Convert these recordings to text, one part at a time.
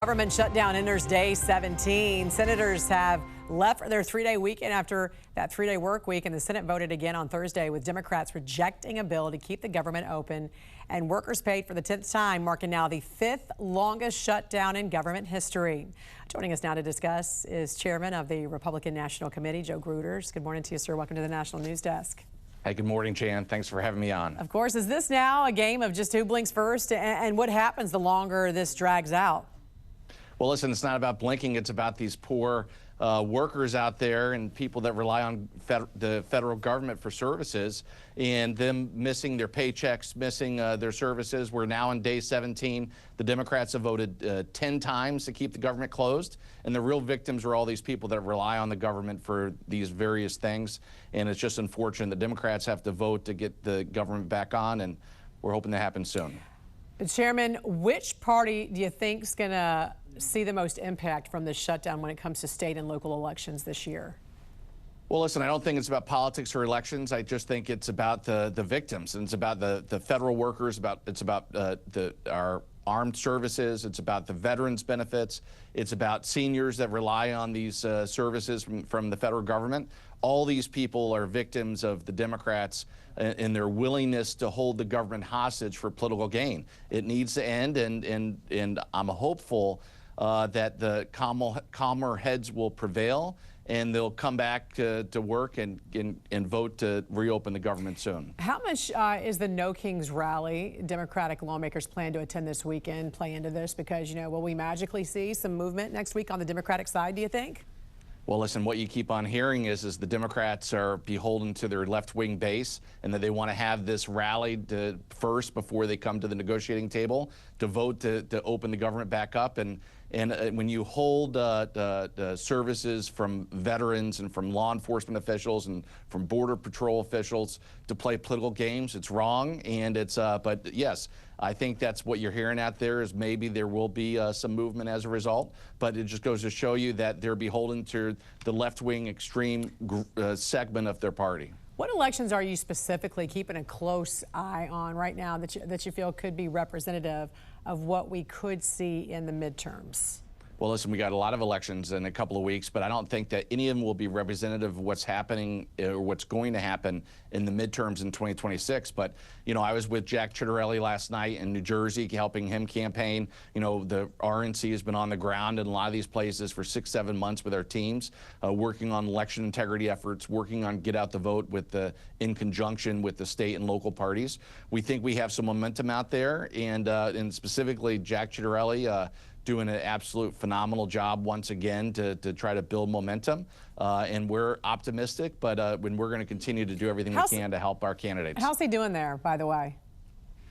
Government shutdown enters day 17. Senators have left for their three-day weekend after that three-day work week, and the Senate voted again on Thursday with Democrats rejecting a bill to keep the government open and workers paid for the 10th time, marking now the 5th longest shutdown in government history. Joining us now to discuss is Chairman of the Republican National Committee, Joe Gruters. Good morning to you, sir. Welcome to the National News Desk. Hey, good morning, Jan. Thanks for having me on. Of course. Is this now a game of just who blinks first, and what happens the longer this drags out? Well, listen, it's not about blinking. It's about these poor workers out there and people that rely on the federal government for services and them missing their paychecks, missing their services. We're now on day 17. The Democrats have voted 10 times to keep the government closed, and the real victims are all these people that rely on the government for these various things. And it's just unfortunate the Democrats have to vote to get the government back on, and we're hoping that happens soon. Chairman, which party do you think is going to see the most impact from this shutdown when it comes to state and local elections this year? Well, listen, I don't think it's about politics or elections. I just think it's about the victims, and it's about the federal workers. It's about our armed services. It's about the veterans benefits. It's about seniors that rely on these services from the federal government. All these people are victims of the Democrats and their willingness to hold the government hostage for political gain. It needs to end, and I'm hopeful that the calmer heads will prevail, and they'll come back to work and vote to reopen the government soon. How much is the No Kings rally Democratic lawmakers plan to attend this weekend play into this? Because, will we magically see some movement next week on the Democratic side, do you think? Well, listen, what you keep on hearing is the Democrats are beholden to their left-wing base, and that they want to have this rally first before they come to the negotiating table to vote to open the government back up. And when you hold the services from veterans and from law enforcement officials and from Border Patrol officials to play political games, it's wrong. And but yes, I think that's what you're hearing out there is maybe there will be some movement as a result. But it just goes to show you that they're beholden to the left-wing extreme segment of their party. What elections are you specifically keeping a close eye on right now that you feel could be representative of what we could see in the midterms? Well, listen, we got a lot of elections in a couple of weeks, but I don't think that any of them will be representative of what's happening or what's going to happen in the midterms in 2026. But, I was with Jack Ciattarelli last night in New Jersey, helping him campaign. The RNC has been on the ground in a lot of these places for 6-7 months with our teams, working on election integrity efforts, working on get out the vote in conjunction with the state and local parties. We think we have some momentum out there, and specifically Jack Ciattarelli, doing an absolute phenomenal job once again to try to build momentum. And we're optimistic, but when we're going to continue to do everything we can to help our candidates. How's he doing there, by the way?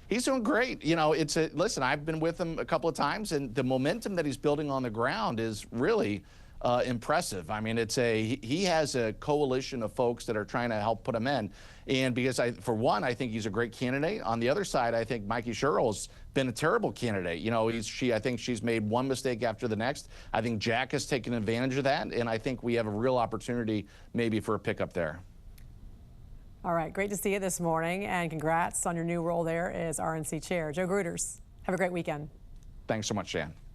He's doing great. Listen, I've been with him a couple of times, and the momentum that he's building on the ground is really impressive. I mean, he has a coalition of folks that are trying to help put him in. And because for one, I think he's a great candidate. On the other side, I think Mikey Sherrill's been a terrible candidate. I think she's made one mistake after the next. I think Jack has taken advantage of that, and I think we have a real opportunity maybe for a pickup there. All right, great to see you this morning, and congrats on your new role there as RNC chair. Joe Gruters, have a great weekend. Thanks so much, Jan.